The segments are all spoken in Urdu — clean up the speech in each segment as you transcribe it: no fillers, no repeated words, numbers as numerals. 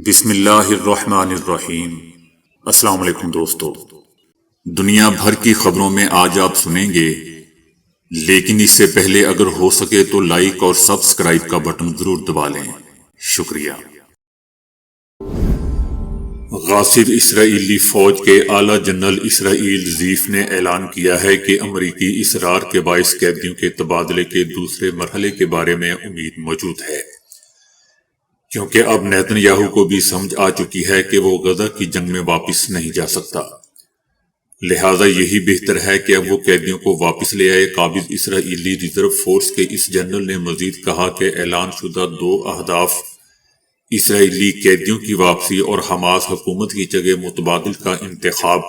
بسم اللہ الرحمن الرحیم۔ السلام علیکم دوستو، دنیا بھر کی خبروں میں آج آپ سنیں گے، لیکن اس سے پہلے اگر ہو سکے تو لائک اور سبسکرائب کا بٹن ضرور دبا لیں۔ شکریہ۔ غاصب اسرائیلی فوج کے اعلیٰ جنرل اسرائیل زیف نے اعلان کیا ہے کہ امریکی اصرار کے باعث قیدیوں کے تبادلے کے دوسرے مرحلے کے بارے میں امید موجود ہے، کیونکہ اب نیتن یاہو کو بھی سمجھ آ چکی ہے کہ وہ غزہ کی جنگ میں واپس نہیں جا سکتا، لہٰذا یہی بہتر ہے کہ اب وہ قیدیوں کو واپس لے آئے۔ قابض اسرائیلی ریزرو فورس کے اس جنرل نے مزید کہا کہ اعلان شدہ دو اہداف اسرائیلی قیدیوں کی واپسی اور حماس حکومت کی جگہ متبادل کا انتخاب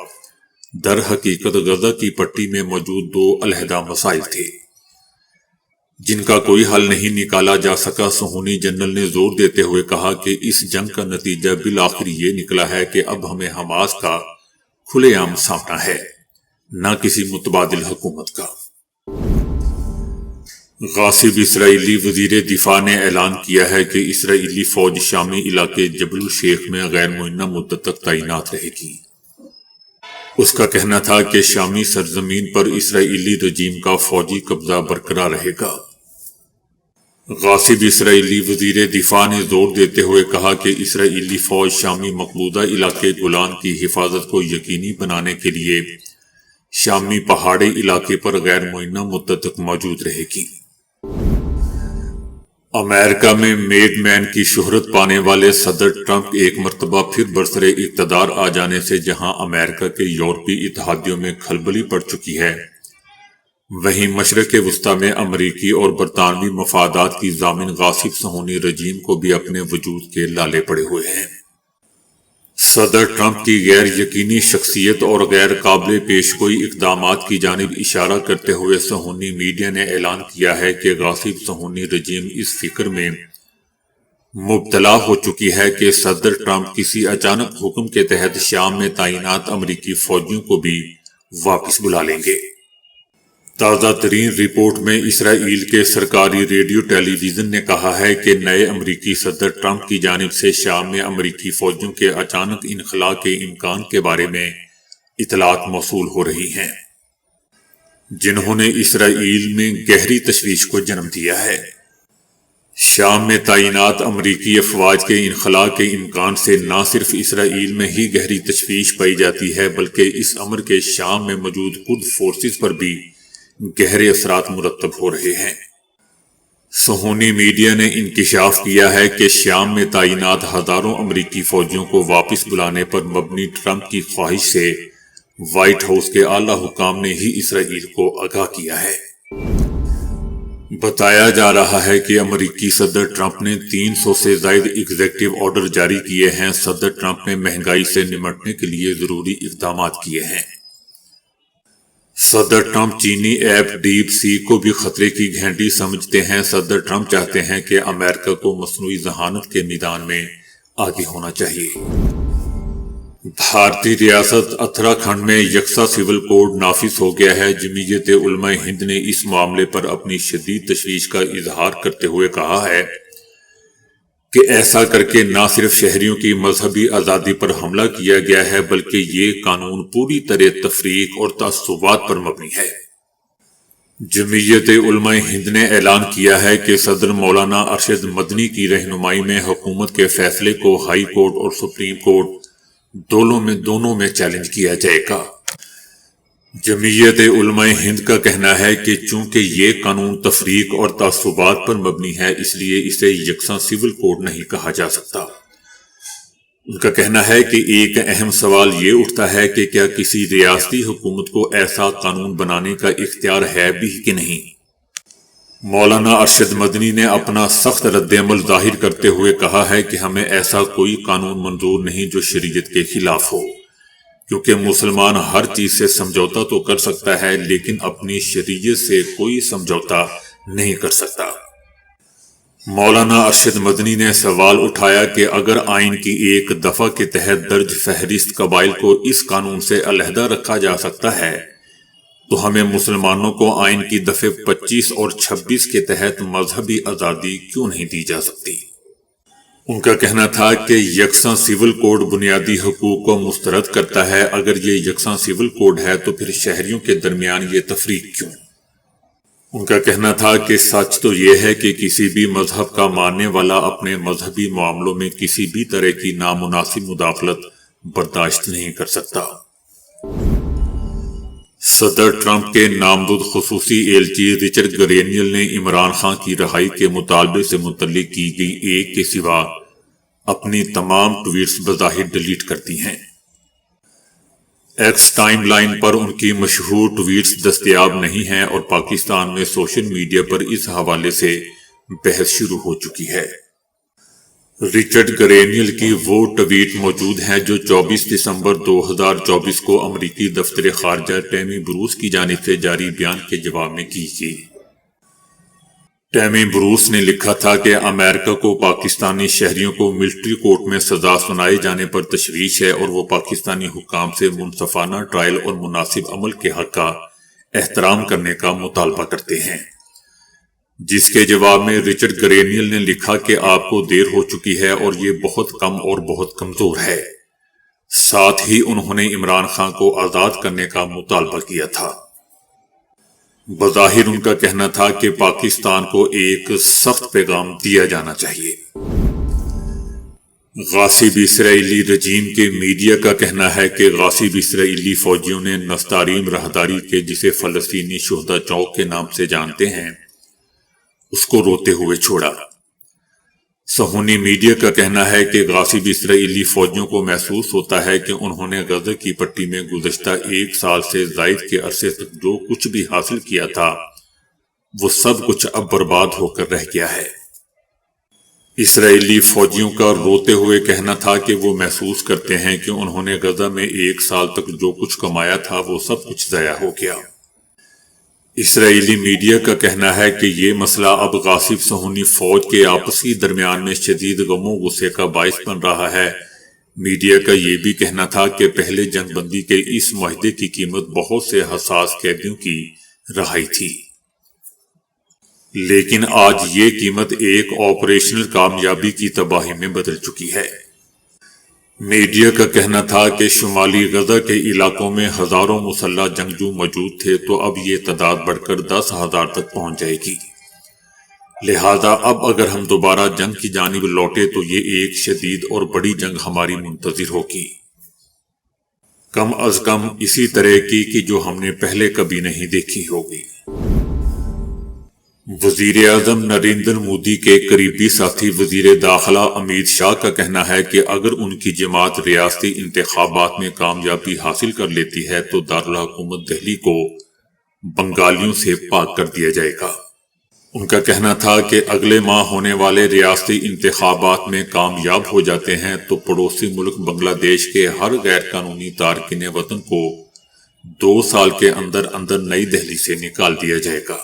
در حقیقت غزہ کی پٹی میں موجود دو علیحدہ مسائل تھے جن کا کوئی حل نہیں نکالا جا سکا۔ صہیونی جنرل نے زور دیتے ہوئے کہا کہ اس جنگ کا نتیجہ بالآخر یہ نکلا ہے کہ اب ہمیں حماس کا کھلے عام سامنا ہے، نہ کسی متبادل حکومت کا۔ غاصب اسرائیلی وزیر دفاع نے اعلان کیا ہے کہ اسرائیلی فوج شامی علاقے جبل الشیخ میں غیر معینہ مدت تک تعینات رہے گی۔ اس کا کہنا تھا کہ شامی سرزمین پر اسرائیلی رجیم کا فوجی قبضہ برقرار رہے گا۔ غاصب اسرائیلی وزیر دفاع نے زور دیتے ہوئے کہا کہ اسرائیلی فوج شامی مقبوضہ علاقے گولان کی حفاظت کو یقینی بنانے کے لیے شامی پہاڑی علاقے پر غیر معینہ مدت تک موجود رہے گی۔ امریکہ میں میڈ مین کی شہرت پانے والے صدر ٹرمپ ایک مرتبہ پھر برسر اقتدار آ جانے سے جہاں امریکہ کے یورپی اتحادیوں میں کھلبلی پڑ چکی ہے، وہیں مشرق وسطی میں امریکی اور برطانوی مفادات کی ضامن غاصب صہیونی رجیم کو بھی اپنے وجود کے لالے پڑے ہوئے ہیں۔ صدر ٹرمپ کی غیر یقینی شخصیت اور غیر قابل پیش گوئی اقدامات کی جانب اشارہ کرتے ہوئے صہیونی میڈیا نے اعلان کیا ہے کہ غاصب صہیونی رجیم اس فکر میں مبتلا ہو چکی ہے کہ صدر ٹرمپ کسی اچانک حکم کے تحت شام میں تعینات امریکی فوجیوں کو بھی واپس بلا لیں گے۔ تازہ ترین رپورٹ میں اسرائیل کے سرکاری ریڈیو ٹیلی ویژن نے کہا ہے کہ نئے امریکی صدر ٹرمپ کی جانب سے شام میں امریکی فوجیوں کے اچانک انخلاء کے امکان کے بارے میں اطلاعات موصول ہو رہی ہیں، جنہوں نے اسرائیل میں گہری تشویش کو جنم دیا ہے۔ شام میں تعینات امریکی افواج کے انخلاء کے امکان سے نہ صرف اسرائیل میں ہی گہری تشویش پائی جاتی ہے، بلکہ اس امر کے شام میں موجود قدس فورسز پر بھی گہرے اثرات مرتب ہو رہے ہیں۔ صہیونی میڈیا نے انکشاف کیا ہے کہ شام میں تعینات ہزاروں امریکی فوجیوں کو واپس بلانے پر مبنی ٹرمپ کی خواہش سے وائٹ ہاؤس کے اعلیٰ حکام نے ہی اسرائیل کو آگاہ کیا ہے۔ بتایا جا رہا ہے کہ امریکی صدر ٹرمپ نے 300 سے زائد ایگزیکٹو آرڈر جاری کیے ہیں۔ صدر ٹرمپ نے مہنگائی سے نمٹنے کے لیے ضروری اقدامات کیے ہیں۔ صدر ٹرمپ چینی ایپ ڈیپ سی کو بھی خطرے کی گھنٹی سمجھتے ہیں۔ صدر ٹرمپ چاہتے ہیں کہ امریکہ کو مصنوعی ذہانت کے میدان میں آگے ہونا چاہیے۔ بھارتی ریاست اتراکھنڈ میں یکساں سول کوڈ نافذ ہو گیا ہے۔ جمعیت علماء ہند نے اس معاملے پر اپنی شدید تشویش کا اظہار کرتے ہوئے کہا ہے کہ ایسا کر کے نہ صرف شہریوں کی مذہبی آزادی پر حملہ کیا گیا ہے، بلکہ یہ قانون پوری طرح تفریق اور تعصبات پر مبنی ہے۔ جمعیت علماء ہند نے اعلان کیا ہے کہ صدر مولانا ارشد مدنی کی رہنمائی میں حکومت کے فیصلے کو ہائی کورٹ اور سپریم کورٹ دونوں میں چیلنج کیا جائے گا۔ جمعیت علماء ہند کا کہنا ہے کہ چونکہ یہ قانون تفریق اور تعصبات پر مبنی ہے، اس لیے اسے یکساں سول کوڈ نہیں کہا جا سکتا۔ ان کا کہنا ہے کہ ایک اہم سوال یہ اٹھتا ہے کہ کیا کسی ریاستی حکومت کو ایسا قانون بنانے کا اختیار ہے بھی کہ نہیں۔ مولانا ارشد مدنی نے اپنا سخت رد عمل ظاہر کرتے ہوئے کہا ہے کہ ہمیں ایسا کوئی قانون منظور نہیں جو شریعت کے خلاف ہو، کیونکہ مسلمان ہر چیز سے سمجھوتا تو کر سکتا ہے لیکن اپنی شریعت سے کوئی سمجھوتا نہیں کر سکتا۔ مولانا ارشد مدنی نے سوال اٹھایا کہ اگر آئین کی ایک دفعہ کے تحت درج فہرست قبائل کو اس قانون سے علیحدہ رکھا جا سکتا ہے تو ہمیں مسلمانوں کو آئین کی دفعہ 25 اور 26 کے تحت مذہبی آزادی کیوں نہیں دی جا سکتی؟ ان کا کہنا تھا کہ یکساں سول کوڈ بنیادی حقوق کو مسترد کرتا ہے۔ اگر یہ یکساں سول کوڈ ہے تو پھر شہریوں کے درمیان یہ تفریق کیوں؟ ان کا کہنا تھا کہ سچ تو یہ ہے کہ کسی بھی مذہب کا ماننے والا اپنے مذہبی معاملوں میں کسی بھی طرح کی نامناسب مداخلت برداشت نہیں کر سکتا۔ صدر ٹرمپ کے نامزد خصوصی ایلچی رچرڈ گرینیل نے عمران خان کی رہائی کے مطالبے سے متعلق کی گئی ایک کے سوا اپنی تمام ٹویٹس بظاہر ڈیلیٹ کر دی ہیں۔ ایکس ٹائم لائن پر ان کی مشہور ٹویٹس دستیاب نہیں ہیں اور پاکستان میں سوشل میڈیا پر اس حوالے سے بحث شروع ہو چکی ہے۔ رچرڈ گرینیل کی وہ ٹویٹ موجود ہیں جو 24 دسمبر 2024 کو امریکی دفتر خارجہ ٹیمی بروس کی جانب سے جاری بیان کے جواب میں کی گئی۔ ٹیمی بروس نے لکھا تھا کہ امریکہ کو پاکستانی شہریوں کو ملٹری کورٹ میں سزا سنائے جانے پر تشویش ہے اور وہ پاکستانی حکام سے منصفانہ ٹرائل اور مناسب عمل کے حق کا احترام کرنے کا مطالبہ کرتے ہیں، جس کے جواب میں رچرڈ گرینیل نے لکھا کہ آپ کو دیر ہو چکی ہے اور یہ بہت کم اور بہت کمزور ہے۔ ساتھ ہی انہوں نے عمران خان کو آزاد کرنے کا مطالبہ کیا تھا۔ بظاہر ان کا کہنا تھا کہ پاکستان کو ایک سخت پیغام دیا جانا چاہیے۔ غاصب اسرائیلی رجیم کے میڈیا کا کہنا ہے کہ غاصب اسرائیلی فوجیوں نے نستعلیم راہداری کے جسے فلسطینی شہداء چوک کے نام سے جانتے ہیں اس کو روتے ہوئے چھوڑا۔ صہیونی میڈیا کا کہنا ہے کہ غاصب اسرائیلی فوجیوں کو محسوس ہوتا ہے کہ انہوں نے غزہ کی پٹی میں گزشتہ 1 سال سے زائد کے عرصے تک جو کچھ بھی حاصل کیا تھا وہ سب کچھ اب برباد ہو کر رہ گیا ہے۔ اسرائیلی فوجیوں کا روتے ہوئے کہنا تھا کہ وہ محسوس کرتے ہیں کہ انہوں نے غزہ میں 1 سال تک جو کچھ کمایا تھا وہ سب کچھ ضائع ہو گیا۔ اسرائیلی میڈیا کا کہنا ہے کہ یہ مسئلہ اب غاصب صہیونی فوج کے آپسی درمیان میں شدید غم و غصے کا باعث بن رہا ہے۔ میڈیا کا یہ بھی کہنا تھا کہ پہلے جنگ بندی کے اس معاہدے کی قیمت بہت سے حساس قیدیوں کی رہائی تھی، لیکن آج یہ قیمت ایک آپریشنل کامیابی کی تباہی میں بدل چکی ہے۔ میڈیا کا کہنا تھا کہ شمالی غزہ کے علاقوں میں ہزاروں مسلح جنگجو موجود تھے تو اب یہ تعداد بڑھ کر 10,000 تک پہنچ جائے گی، لہذا اب اگر ہم دوبارہ جنگ کی جانب لوٹے تو یہ ایک شدید اور بڑی جنگ ہماری منتظر ہوگی، کم از کم اسی طرح کی جو ہم نے پہلے کبھی نہیں دیکھی ہوگی۔ وزیر اعظم نریندر مودی کے قریبی ساتھی وزیر داخلہ امیت شاہ کا کہنا ہے کہ اگر ان کی جماعت ریاستی انتخابات میں کامیابی حاصل کر لیتی ہے تو دارالحکومت دہلی کو بنگالیوں سے پاک کر دیا جائے گا۔ ان کا کہنا تھا کہ اگلے ماہ ہونے والے ریاستی انتخابات میں کامیاب ہو جاتے ہیں تو پڑوسی ملک بنگلہ دیش کے ہر غیر قانونی تارکین وطن کو 2 سال کے اندر اندر نئی دہلی سے نکال دیا جائے گا۔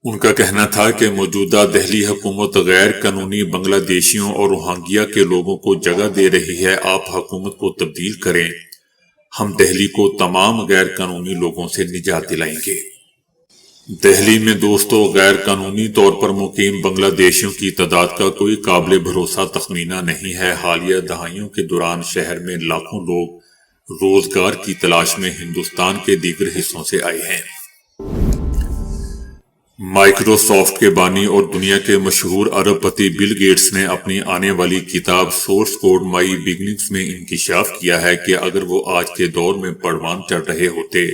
ان کا کہنا تھا کہ موجودہ دہلی حکومت غیر قانونی بنگلہ دیشیوں اور روہنگیا کے لوگوں کو جگہ دے رہی ہے، آپ حکومت کو تبدیل کریں، ہم دہلی کو تمام غیر قانونی لوگوں سے نجات دلائیں گے۔ دہلی میں دوستو غیر قانونی طور پر مقیم بنگلہ دیشیوں کی تعداد کا کوئی قابل بھروسہ تخمینہ نہیں ہے۔ حالیہ دہائیوں کے دوران شہر میں لاکھوں لوگ روزگار کی تلاش میں ہندوستان کے دیگر حصوں سے آئے ہیں۔ مائکروسافٹ کے بانی اور دنیا کے مشہور ارب پتی بل گیٹس نے اپنی آنے والی کتاب سورس کوڈ مائی بگننگز میں انکشاف کیا ہے کہ اگر وہ آج کے دور میں پروان چڑھ رہے ہوتے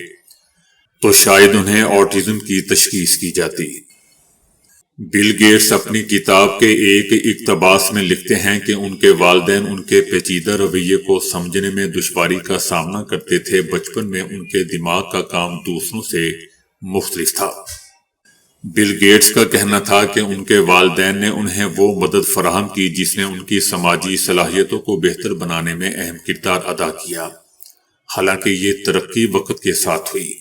تو شاید انہیں آٹزم کی تشخیص کی جاتی۔ بل گیٹس اپنی کتاب کے ایک اقتباس میں لکھتے ہیں کہ ان کے والدین ان کے پیچیدہ رویے کو سمجھنے میں دشواری کا سامنا کرتے تھے۔ بچپن میں ان کے دماغ کا کام دوسروں سے مختلف تھا۔ بل گیٹس کا کہنا تھا کہ ان کے والدین نے انہیں وہ مدد فراہم کی جس نے ان کی سماجی صلاحیتوں کو بہتر بنانے میں اہم کردار ادا کیا، حالانکہ یہ ترقی وقت کے ساتھ ہوئی۔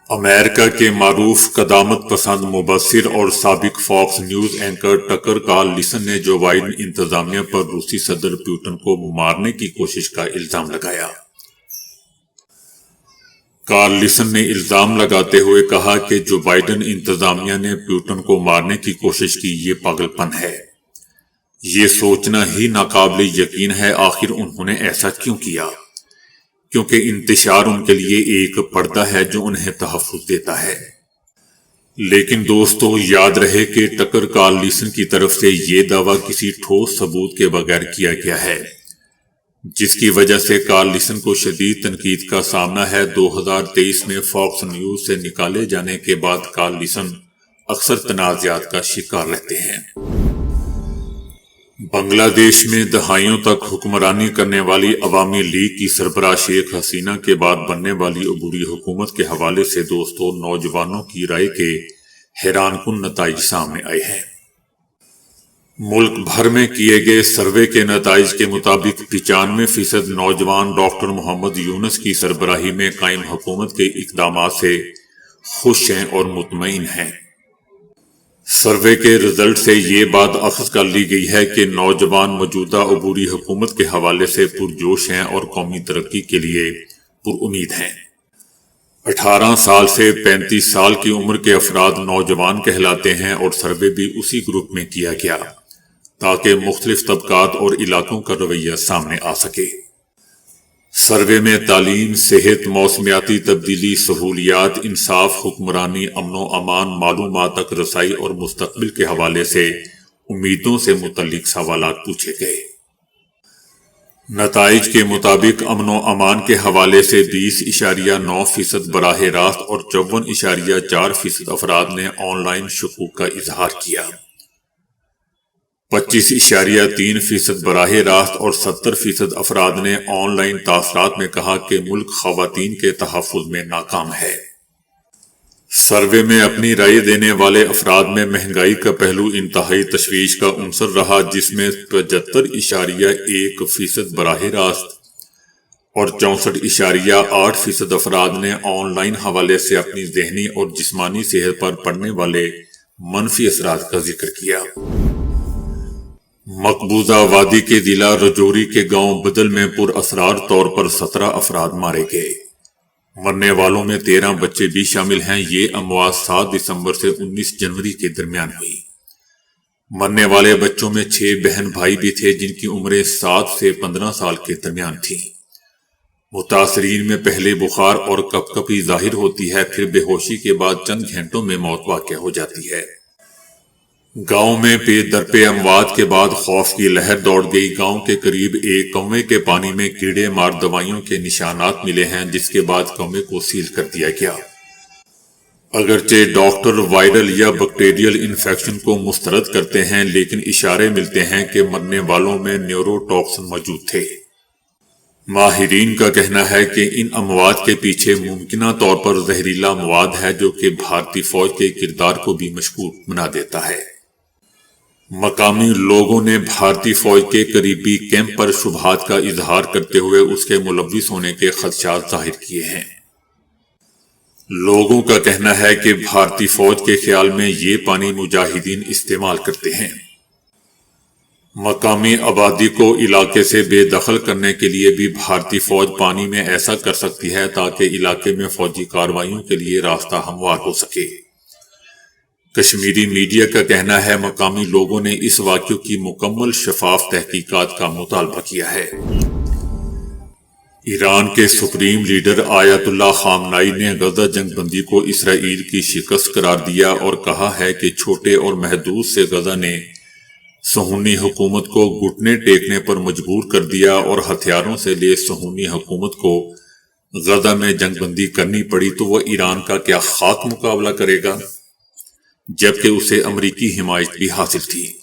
امریکہ کے معروف قدامت پسند مبصر اور سابق فاکس نیوز اینکر ٹکر کارلسن نے جو بائیڈن انتظامیہ پر روسی صدر پیوٹن کو مارنے کی کوشش کا الزام لگایا۔ کارلسن نے الزام لگاتے ہوئے کہا کہ جو بائیڈن انتظامیہ نے پیوٹن کو مارنے کی کوشش کی یہ پاگل پن ہے۔ یہ سوچنا ہی ناقابل یقین ہے آخر انہوں نے ایسا کیوں کیا، کیونکہ انتشار ان کے لیے ایک پردہ ہے جو انہیں تحفظ دیتا ہے۔ لیکن دوستو، یاد رہے کہ ٹکر کارلسن کی طرف سے یہ دعویٰ کسی ٹھوس ثبوت کے بغیر کیا گیا ہے، جس کی وجہ سے کارلسن کو شدید تنقید کا سامنا ہے۔ 2023 میں فاکس نیوز سے نکالے جانے کے بعد کارلسن اکثر تنازعات کا شکار رہتے ہیں۔ بنگلہ دیش میں دہائیوں تک حکمرانی کرنے والی عوامی لیگ کی سربراہ شیخ حسینہ کے بعد بننے والی عبوری حکومت کے حوالے سے دوستو، نوجوانوں کی رائے کے حیران کن نتائج سامنے آئے ہیں۔ ملک بھر میں کیے گئے سروے کے نتائج کے مطابق 95% نوجوان ڈاکٹر محمد یونس کی سربراہی میں قائم حکومت کے اقدامات سے خوش ہیں اور مطمئن ہیں۔ سروے کے رزلٹ سے یہ بات اخذ کر لی گئی ہے کہ نوجوان موجودہ عبوری حکومت کے حوالے سے پرجوش ہیں اور قومی ترقی کے لیے پر امید ہیں۔ 18 سال سے 35 سال کی عمر کے افراد نوجوان کہلاتے ہیں اور سروے بھی اسی گروپ میں کیا گیا تاکہ مختلف طبقات اور علاقوں کا رویہ سامنے آ سکے۔ سروے میں تعلیم، صحت، موسمیاتی تبدیلی، سہولیات، انصاف، حکمرانی، امن و امان، معلومات تک رسائی اور مستقبل کے حوالے سے امیدوں سے متعلق سوالات پوچھے گئے۔ نتائج کے مطابق امن و امان کے حوالے سے 20.9% براہ راست اور 54.4% افراد نے آن لائن شکوک کا اظہار کیا۔ 25.3% براہ راست اور 70% افراد نے آن لائن تاثرات میں کہا کہ ملک خواتین کے تحفظ میں ناکام ہے۔ سروے میں اپنی رائے دینے والے افراد میں مہنگائی کا پہلو انتہائی تشویش کا عنصر رہا، جس میں 75.1% براہ راست اور 64.8% افراد نے آن لائن حوالے سے اپنی ذہنی اور جسمانی صحت پر پڑنے والے منفی اثرات کا ذکر کیا۔ مقبوضہ وادی کے ضلع رجوری کے گاؤں بدل میں پر اسرار طور پر 17 افراد مارے گئے۔ مرنے والوں میں 13 بچے بھی شامل ہیں۔ یہ اموات 7 دسمبر سے 19 جنوری کے درمیان ہوئی۔ مرنے والے بچوں میں 6 بہن بھائی بھی تھے جن کی عمریں 7 سے 15 سال کے درمیان تھیں۔ متاثرین میں پہلے بخار اور کپکپی ظاہر ہوتی ہے، پھر بے ہوشی کے بعد چند گھنٹوں میں موت واقع ہو جاتی ہے۔ گاؤں میں پے در پے اموات کے بعد خوف کی لہر دوڑ گئی۔ گاؤں کے قریب ایک کنویں کے پانی میں کیڑے مار دوائیوں کے نشانات ملے ہیں، جس کے بعد کنویں کو سیل کر دیا گیا۔ اگرچہ ڈاکٹر وائرل یا بیکٹیریل انفیکشن کو مسترد کرتے ہیں، لیکن اشارے ملتے ہیں کہ مرنے والوں میں نیورو ٹاکسن موجود تھے۔ ماہرین کا کہنا ہے کہ ان اموات کے پیچھے ممکنہ طور پر زہریلا مواد ہے، جو کہ بھارتی فوج کے کردار کو بھی مشکوک بنا دیتا ہے۔ مقامی لوگوں نے بھارتی فوج کے قریبی کیمپ پر شبہات کا اظہار کرتے ہوئے اس کے ملوث ہونے کے خدشات ظاہر کیے ہیں۔ لوگوں کا کہنا ہے کہ بھارتی فوج کے خیال میں یہ پانی مجاہدین استعمال کرتے ہیں۔ مقامی آبادی کو علاقے سے بے دخل کرنے کے لیے بھی بھارتی فوج پانی میں ایسا کر سکتی ہے تاکہ علاقے میں فوجی کارروائیوں کے لیے راستہ ہموار ہو سکے۔ کشمیری میڈیا کا کہنا ہے مقامی لوگوں نے اس واقعے کی مکمل شفاف تحقیقات کا مطالبہ کیا ہے۔ ایران کے سپریم لیڈر آیت اللہ خامنائی نے غزہ جنگ بندی کو اسرائیل کی شکست قرار دیا اور کہا ہے کہ چھوٹے اور محدود سے غزہ نے صہیونی حکومت کو گھٹنے ٹیکنے پر مجبور کر دیا اور ہتھیاروں سے لیس صہیونی حکومت کو غزہ میں جنگ بندی کرنی پڑی تو وہ ایران کا کیا خاک مقابلہ کرے گا، جبکہ اسے امریکی حمایت بھی حاصل تھی۔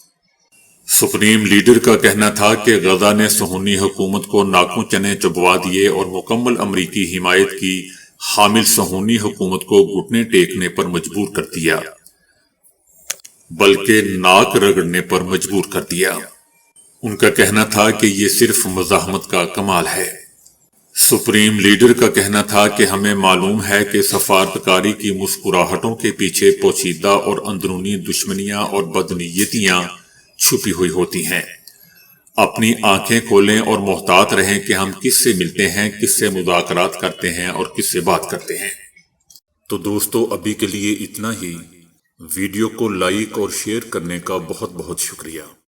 سپریم لیڈر کا کہنا تھا کہ غزہ نے صہیونی حکومت کو ناکوں چنے چبوا دیے اور مکمل امریکی حمایت کی حامل صہیونی حکومت کو گھٹنے ٹیکنے پر مجبور کر دیا، بلکہ ناک رگڑنے پر مجبور کر دیا۔ ان کا کہنا تھا کہ یہ صرف مزاحمت کا کمال ہے۔ سپریم لیڈر کا کہنا تھا کہ ہمیں معلوم ہے کہ سفارتکاری کی مسکراہٹوں کے پیچھے پوشیدہ اور اندرونی دشمنیاں اور بدنیتیاں چھپی ہوئی ہوتی ہیں۔ اپنی آنکھیں کھولیں اور محتاط رہیں کہ ہم کس سے ملتے ہیں، کس سے مذاکرات کرتے ہیں اور کس سے بات کرتے ہیں۔ تو دوستو، ابھی کے لیے اتنا ہی۔ ویڈیو کو لائک اور شیئر کرنے کا بہت بہت شکریہ۔